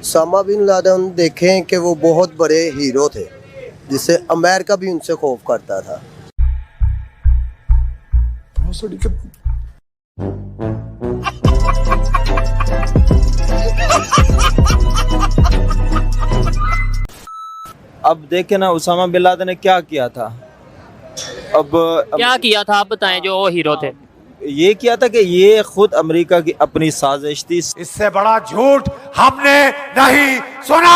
Usama bin Laden देखें कि वो बहुत बड़े हीरो थे, जिससे अमेरिका भी उनसे खौफ करता था। अब देखे ना उसामा बिन लादेन ने क्या किया था। अब क्या किया था आप बताएं, जो वो हीरो थे। ये किया था कि ये खुद अमेरिका की अपनी साजिश थी। इससे बड़ा झूठ हमने नहीं सुना।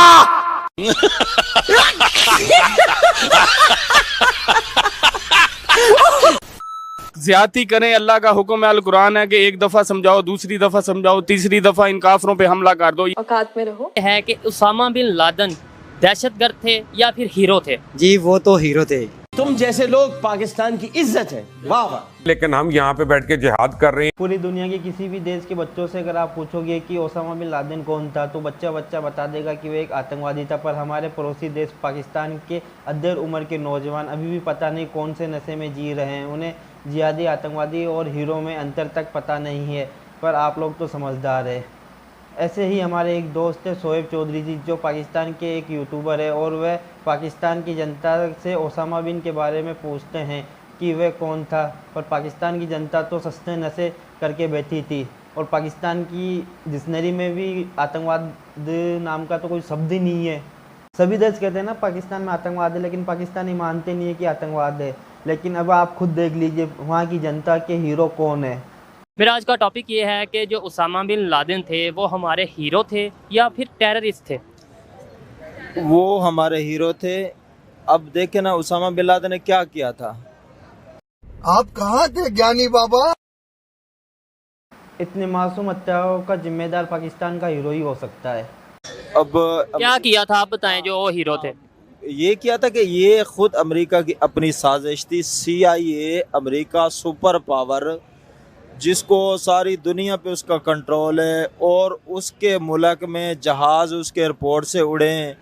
ज्यादती करें, अल्लाह का हुक्म है, अल कुरान है कि एक दफा समझाओ, दूसरी दफा समझाओ, तीसरी दफा इन काफरों पे हमला कर दो। औकात में रहो। है कि उसामा बिन लादेन दहशतगर्द थे या फिर हीरो थे? जी वो तो हीरो थे। तुम जैसे लोग पाकिस्तान की इज्जत है, वाह वाह। लेकिन हम यहाँ पे बैठ के जिहाद कर रहे हैं। पूरी दुनिया के किसी भी देश के बच्चों से अगर आप पूछोगे कि ओसामा बिन लादेन कौन था, तो बच्चा बता देगा कि वो एक आतंकवादी था। पर हमारे पड़ोसी देश पाकिस्तान के अद्धर उम्र के नौजवान अभी भी पता नहीं कौन से नशे में जी रहे हैं। उन्हें जिहादी, आतंकवादी और हीरो में अंतर तक पता नहीं है। पर आप लोग तो समझदार है। ऐसे ही हमारे एक दोस्त है शोएब चौधरी जी, जो पाकिस्तान के एक यूट्यूबर है, और वह पाकिस्तान की जनता से ओसामा बिन के बारे में पूछते हैं कि वह कौन था। पर पाकिस्तान की जनता तो सस्ते नशे करके बैठी थी, और पाकिस्तान की डिक्शनरी में भी आतंकवाद नाम का तो कोई शब्द ही नहीं है। सभी देश कहते हैं ना पाकिस्तान में आतंकवाद है, लेकिन पाकिस्तानी मानते नहीं है कि आतंकवाद है। लेकिन अब आप खुद देख लीजिए वहाँ की जनता के हीरो कौन है। मेरा आज का टॉपिक ये है कि जो उसामा बिन लादेन थे वो हमारे हीरो थे या फिर टेररिस्ट थे? वो हमारे हीरो थे। अब देखे ना उसामा बिन लादेन ने क्या किया था। आप कहाँ थे ज्ञानी बाबा? इतने मासूम हत्याओं का जिम्मेदार पाकिस्तान का हीरो ही हो सकता है। अब क्या किया था आप बताएं, जो वो हीरो थे? ये किया था कि ये खुद अमेरिका की अपनी साजिश थी। CIA अमेरिका सुपर पावर, जिसको सारी दुनिया पे उसका कंट्रोल है, और उसके मुल्क में जहाज़ उसके एयरपोर्ट से उड़े,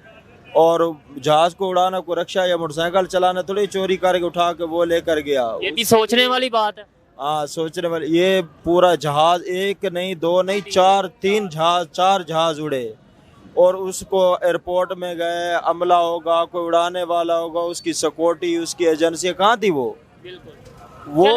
और जहाज़ को उड़ाना कोई रक्षा या मोटरसाइकिल चलाना थोड़ी चोरी करके उठा के वो लेकर गया। ये भी सोचने वाली बात है। हाँ, सोचने वाली। ये पूरा जहाज़ एक नहीं, दो नहीं, चार जहाज़ उड़े, और उसको एयरपोर्ट में गए, अमला होगा, कोई उड़ाने वाला होगा, उसकी सिक्योरिटी, उसकी एजेंसी कहाँ थी वो? वो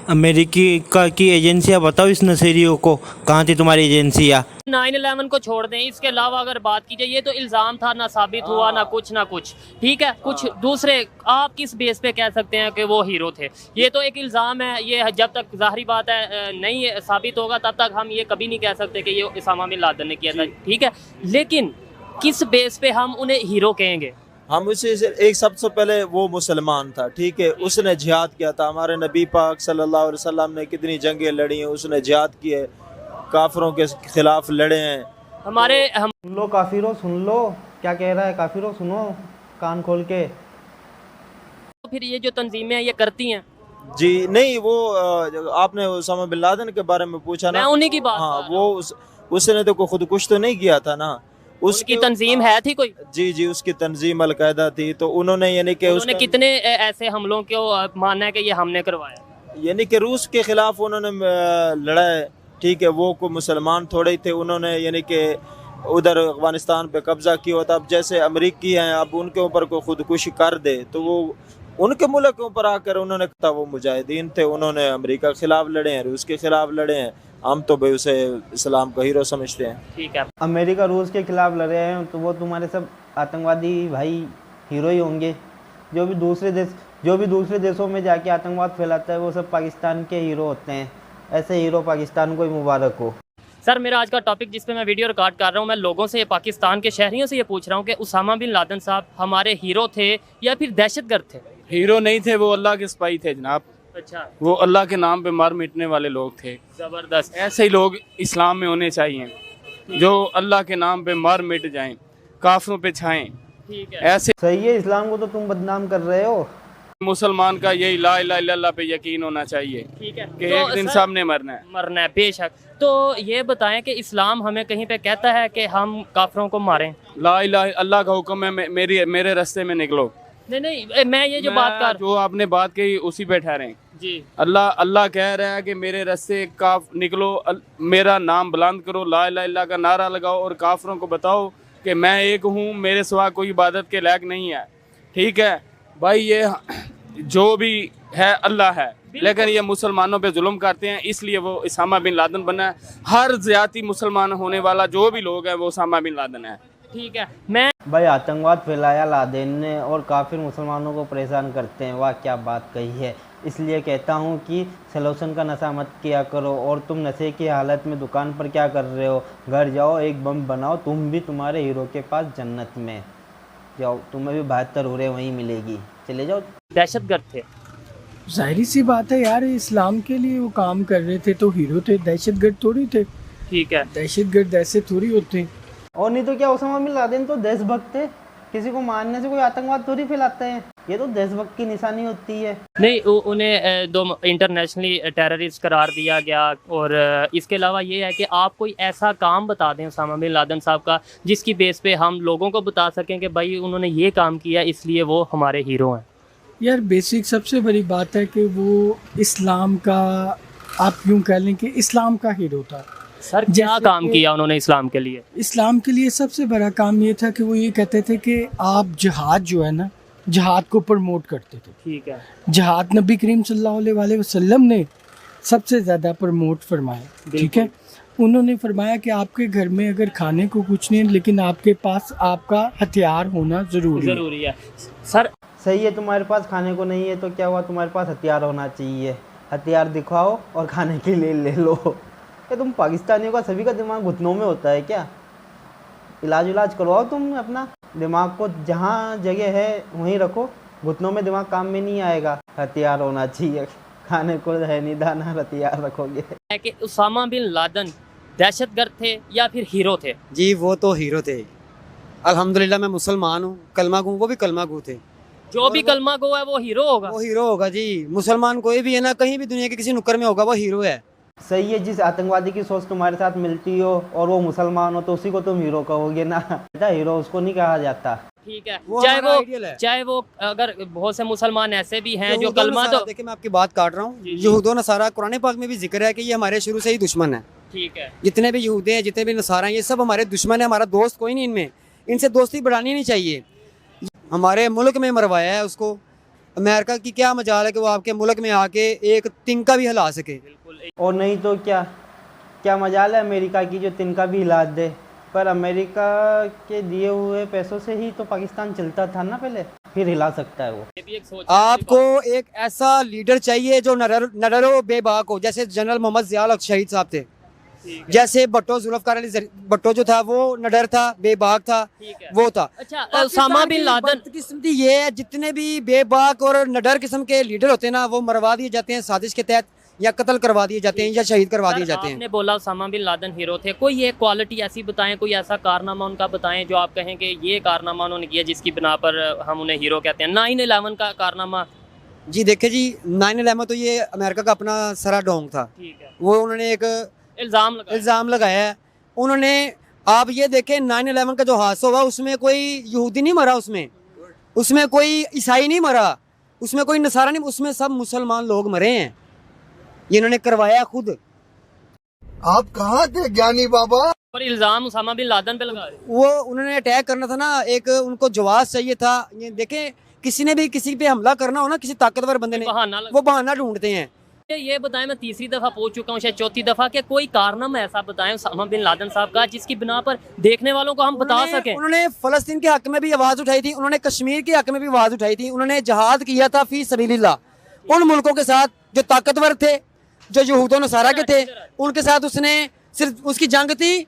अमेरिकी की एजेंसियां बताओ इस नशेरियों को, कहाँ थी तुम्हारी एजेंसियां? 9/11 को छोड़ दें, इसके अलावा अगर बात की जाए, ये तो इल्ज़ाम था, ना साबित हुआ ना कुछ। ठीक है, कुछ दूसरे आप किस बेस पे कह सकते हैं कि वो हीरो थे? ये तो एक इल्ज़ाम है। ये जब तक ज़ाहिरी बात है नहीं साबित होगा, तब तक हम ये कभी नहीं कह सकते कि ये उसामा बिन लादेन ने किया था। ठीक है, लेकिन किस बेस पे हम उन्हें हीरो कहेंगे? हम उसे एक सबसे पहले वो मुसलमान था, ठीक है, उसने जिहाद किया था। हमारे नबी पाक सल्लल्लाहु अलैहि वसल्लम ने कितनी जंगें लड़ी हैं, उसने जिहाद की है, काफिरों के खिलाफ लड़े हैं। सुन लो काफिरों, सुन लो क्या कह रहा है काफिरों, सुनो कान खोल के। तो फिर ये जो तंजीमें हैं ये करती हैं? जी नहीं, वो आपने उसामा बिन लादेन के बारे में पूछा ना, मैं उन्हीं की बात। हाँ, वो उसने तो कोई खुदकुश तो नहीं किया था ना। उसकी तंजीम है थी कोई? जी, उसकी तंजीम अलकायदा थी। तो उन्होंने यानी कि उन्होंने कितने ऐसे हमलों को माना है कि ये हमने करवाया? यानी कि रूस के खिलाफ उन्होंने लड़ा है, ठीक है। वो कोई मुसलमान थोड़े ही थे, उन्होंने यानी कि उधर अफगानिस्तान पे कब्जा किया होता। अब जैसे अमेरिकी हैं, अब उनके ऊपर कोई खुदकुशी कर दे तो वो उनके मुल्क के ऊपर आकर उन्होंने कहा, वो मुजाहिदीन थे, उन्होंने अमेरिका के खिलाफ लड़े हैं, रूस के खिलाफ लड़े हैं। हम तो भाई उसे इस्लाम का हीरो समझते हैं। ठीक है, अमेरिका रूस के खिलाफ लड़ रहे हैं तो वो तुम्हारे सब आतंकवादी भाई हीरो ही होंगे। जो भी दूसरे देशों में जाके आतंकवाद फैलाता है वो सब पाकिस्तान के हीरो होते हैं। ऐसे हीरो पाकिस्तान को ही मुबारक हो। सर मेरा आज का टॉपिक जिस पे मैं वीडियो रिकॉर्ड कर रहा हूँ, मैं लोगों से, पाकिस्तान के शहरियों से ये पूछ रहा हूँ कि उसामा बिन लादेन साहब हमारे हीरो थे या फिर दहशतगर्द थे? हीरो नहीं थे, वो अल्लाह के सिपाही थे जनाब। अच्छा, वो अल्लाह के नाम पे मार मिटने वाले लोग थे। जबरदस्त। ऐसे ही लोग इस्लाम में होने चाहिए, जो अल्लाह के नाम पे मार मिट जाएं, काफिरों पे छाएं। ठीक है, ऐसे सही है, इस्लाम को तो तुम बदनाम कर रहे हो। मुसलमान का यही ला इलाहा इल्लल्लाह पे यकीन होना चाहिए ठीक है कि तो एक दिन सर, सामने मरना है। बेशक। तो ये बताएं कि इस्लाम हमें कहीं पे कहता है कि हम काफिरों को मारें? ला इलाहा अल्लाह का हुक्म है, मेरे रास्ते में निकलो। नहीं मैं ये जो बात कर जो आपने बात कही उसी पे ठहरे जी। अल्लाह अल्लाह कह रहा है कि मेरे रस्ते का निकलो, मेरा नाम बुलंद करो, ला इलाहा इल्लल्लाह का नारा लगाओ और काफरों को बताओ कि मैं एक हूँ, मेरे सिवा कोई इबादत के लायक नहीं है। ठीक है भाई, ये जो भी है अल्लाह है, लेकिन ये मुसलमानों पे जुल्म करते हैं, इसलिए वो उसामा बिन लादेन बना है। हर ज़्यादती मुसलमान होने वाला जो भी लोग हैं वो उसामा बिन लादेन है। ठीक है, मैं भाई आतंकवाद फैलाया लादेन ने और काफिर मुसलमानों को परेशान करते हैं, वाह क्या बात कही है। इसलिए कहता हूँ कि सलूशन का नशा मत किया करो। और तुम नशे की हालत में दुकान पर क्या कर रहे हो? घर जाओ, एक बम बनाओ, तुम भी तुम्हारे हीरो के पास जन्नत में जाओ, तुम्हें भी 72 उरे वहीं मिलेगी, चले जाओ। दहशतगर्द थे, जाहिर सी बात है यार, इस्लाम के लिए वो काम कर रहे थे तो हीरो थे, दहशतगर्द थोड़ी थे। ठीक है, दहशतगर्द ऐसे थोड़ी होते। और नहीं तो क्या, ओसामा बिन लादेन तो देशभक्त थे, किसी को मारने से कोई आतंकवाद थोड़ी फैलाते हैं, ये तो देशभक्त की निशानी होती है। नहीं उन्हें दो इंटरनेशनली टेररिस्ट करार दिया गया। और इसके अलावा ये है कि आप कोई ऐसा काम बता दें उसामा बिन लादेन साहब का जिसकी बेस पे हम लोगों को बता सकें कि भाई उन्होंने ये काम किया इसलिए वो हमारे हीरो हैं। यार बेसिक सबसे बड़ी बात है कि वो इस्लाम का, आप यूँ कह लें कि इस्लाम का हीरो था। सर क्या काम किया उन्होंने इस्लाम के लिए? इस्लाम के लिए सबसे बड़ा काम ये था कि वो ये कहते थे कि आप जिहाद जो है ना, जिहाद को प्रमोट करते थे। ठीक है, जिहाद नबी करीम सल्लल्लाहु अलैहि वसल्लम ने सबसे ज़्यादा प्रमोट फरमाया। ठीक है, उन्होंने फरमाया कि आपके घर में अगर खाने को कुछ नहीं है लेकिन आपके पास आपका हथियार होना ज़रूरी है। सर सही है, तुम्हारे पास खाने को नहीं है तो क्या हुआ, तुम्हारे पास हथियार होना चाहिए, हथियार दिखाओ और खाने के लिए ले लो। क्या तुम पाकिस्तानियों का सभी का दिमाग घुटनों में होता है क्या? इलाज करवाओ तुम अपना, दिमाग को जहाँ जगह है वहीं रखो, घुटनों में दिमाग काम में नहीं आएगा। हथियार होना चाहिए, खाने को है नहीं दाना, हथियार रखोगे। है कि उसामा बिन लादेन दहशतगर्द थे या फिर हीरो थे? जी वो तो हीरो थे। अल्हम्दुलिल्लाह मैं मुसलमान हूँ, कलमा गूँ, वो भी कलमा गूँ थे। जो भी कलमा गो है वो हीरो होगा। वो हीरो होगा जी। मुसलमान कोई भी है ना, कहीं भी दुनिया के किसी नुक्कड़ में होगा, वो हीरो है। सही है, जिस आतंकवादी की सोच तुम्हारे साथ मिलती हो और वो मुसलमान हो तो उसी को तुम हीरो कहोगे ना। बेटा हीरो उसको नहीं कहा जाता। ठीक है, वो चाहे वो अगर बहुत से मुसलमान ऐसे भी हैं जो कलमा तो देखिए मैं आपकी बात काट रहा हूँ, यहूदो नसारा कुरान पाक में भी जिक्र है कि ये हमारे शुरू से ही दुश्मन है। ठीक है, जितने भी यहूदी हैं, जितने भी नसारा हैं, ये सब हमारे दुश्मन है, हमारा दोस्त कोई नहीं इनमें, इनसे दोस्ती बढ़ानी नहीं चाहिए। हमारे मुल्क में मरवाया है उसको, अमेरिका की क्या मजाल है कि वो आपके मुल्क में आके एक तिनका भी हिला सके। और नहीं तो क्या मजाल है अमेरिका की जो तिनका भी हिला दे। पर अमेरिका के दिए हुए पैसों से ही तो पाकिस्तान चलता था ना पहले, फिर हिला सकता है वो। ये भी एक सोच है। आपको एक ऐसा लीडर चाहिए जो नडरो बेबाक हो, जैसे जनरल मोहम्मद ज़िया शहीद साहब थे, जैसे भट्टो जुल्फकार अली भट्टो जो था वो नडर था, बेबाक था, वो था। अच्छा, उसामा बिन लादेन किस्मती ये है, जितने भी बेबाक और नडर किस्म के लीडर होते हैं ना, वो मरवा दिए जाते हैं साजिश के तहत, या कत्ल करवा दिए जाते हैं, या शहीद करवा दिए जाते हैं। आपने बोला उसामा बिन लादेन हीरो थे, कोई एक क्वालिटी ऐसी बताएं, कोई ऐसा कारनामा उनका बताएं जो आप कहें कि ये कारनामा उन्होंने किया जिसकी बिना पर हम उन्हें हीरो कहते हैं। 9/11 का कारनामा। जी देखिए जी, 9/11 तो ये अमेरिका का अपना सरा डोंग था। ठीक है, वो उन्होंने एक इल्ज़ाम लगाया है उन्होंने। आप ये देखें 9/11 का जो हादसा हुआ उसमें कोई यहूदी नहीं मरा, उसमें कोई ईसाई नहीं मरा, उसमें कोई नसारा नहीं, उसमें सब मुसलमान लोग मरे हैं। ये इन्होंने करवाया खुद। आप कहाँ थे ज्ञानी बाबा? और इल्जाम उसामा बिन लादेन पे लगा। वो उन्होंने अटैक करना था ना, एक उनको जवाब चाहिए था। ये देखें, किसी ने भी किसी पे हमला करना हो ना, किसी ताकतवर बंदे ने, वो बहाना ढूंढते हैं। ये बताएं, मैं तीसरी दफा पूछ चुका हूँ, शायद चौथी दफा, कि कोई कारनामा ऐसा बताएं उसामा बिन लादेन साहब का जिसकी बिना पर देखने वालों को हम बता सकें। उन्होंने फलस्तीन के हक में भी आवाज उठाई थी, उन्होंने कश्मीर के हक में भी आवाज उठाई थी, उन्होंने जहाद किया था फी सबीलिल्लाह उन मुल्कों के साथ जो ताकतवर थे, जो यहूद और नसारा के थे, उनके साथ उसने सिर्फ उसकी जंग थी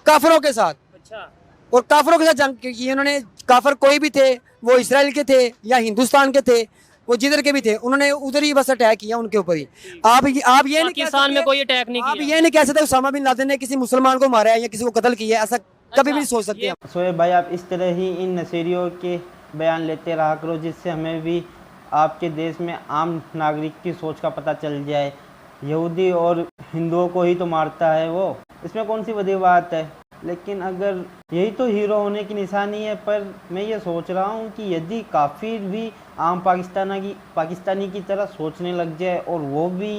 काफरों के साथ। अच्छा, और काफरों के साथ जंग की उन्होंने। काफर कोई भी थे, वो इसराइल के थे या हिंदुस्तान के थे, वो जिधर के भी थे, उन्होंने उधर ही बस अटैक किया उनके ऊपर ही। आप ये पाकिस्तान में कोई अटैक नहीं किया। आप ये नहीं कह सकते उसामा बिन लादेन ने किसी मुसलमान को मारा है या किसी को कत्ल किया है, ऐसा कभी भी नहीं सोच सकते। शोएब भाई, आप इस तरह ही इन नशेरियों के बयान लेते रहा करो, जिससे हमें भी आपके देश में आम नागरिक की सोच का पता चल जाए। यहूदी और हिंदुओं को ही तो मारता है वो, इसमें कौन सी बड़ी बात है? लेकिन अगर यही तो हीरो होने की निशानी है। पर मैं ये सोच रहा हूँ कि यदि काफिर भी आम पाकिस्तानी की तरह सोचने लग जाए और वो भी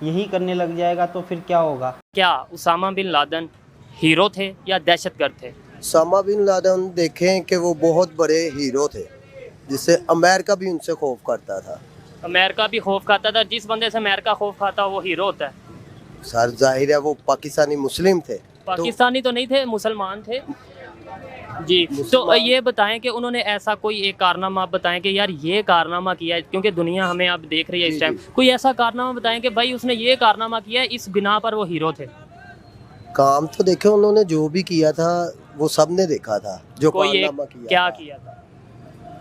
यही करने लग जाएगा तो फिर क्या होगा? क्या उसामा बिन लादेन हीरो थे या दहशतगर्द थे? उसामा बिन लादेन देखें कि वो बहुत बड़े हीरो थे, जिससे अमेरिका भी उनसे खौफ करता था। अमेरिका भी खौफ खाता था। जिस बंदे से अमेरिका खौफ खाता वो हीरो होता है। सर जाहिर है वो पाकिस्तानी मुस्लिम थे। पाकिस्तानी तो नहीं थे, मुसलमान थे जी। तो ये बताएं कि उन्होंने ऐसा कोई एक कारनामा आप बताएं कि यार ये कारनामा किया है, क्योंकि दुनिया हमें अब देख रही है इस टाइम। कोई ऐसा कारनामा बताएं कि भाई उसने ये कारनामा किया है, इस बिना पर वो हीरो थे। काम तो देखे उन्होंने, जो भी किया था वो सबने देखा था। जो कारनामा क्या किया था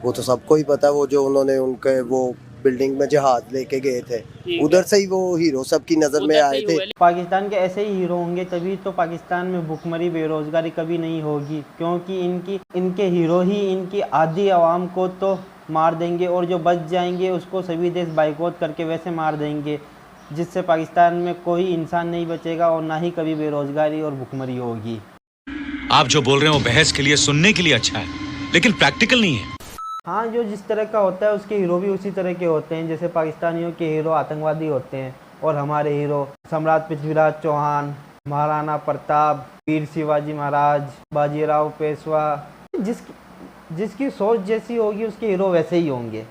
वो तो सबको ही पता है। वो जो उन्होंने उनके वो बिल्डिंग में जहाज लेके गए थे, उधर से ही वो हीरो सबकी नजर में आए थे। पाकिस्तान के ऐसे ही हीरो होंगे तभी तो पाकिस्तान में भुखमरी बेरोजगारी कभी नहीं होगी, क्योंकि इनके हीरो ही इनकी आधी आवाम को तो मार देंगे और जो बच जाएंगे उसको सभी देश बाइकआउट करके वैसे मार देंगे, जिससे पाकिस्तान में कोई इंसान नहीं बचेगा और ना ही कभी बेरोजगारी और भुखमरी होगी। आप जो बोल रहे हैं वो बहस के लिए, सुनने के लिए अच्छा है, लेकिन प्रैक्टिकल नहीं है। हाँ, जो जिस तरह का होता है उसके हीरो भी उसी तरह के होते हैं। जैसे पाकिस्तानियों के हीरो आतंकवादी होते हैं और हमारे हीरो सम्राट पृथ्वीराज चौहान, महाराणा प्रताप, वीर शिवाजी महाराज, बाजीराव पेशवा, जिसकी सोच जैसी होगी उसके हीरो वैसे ही होंगे।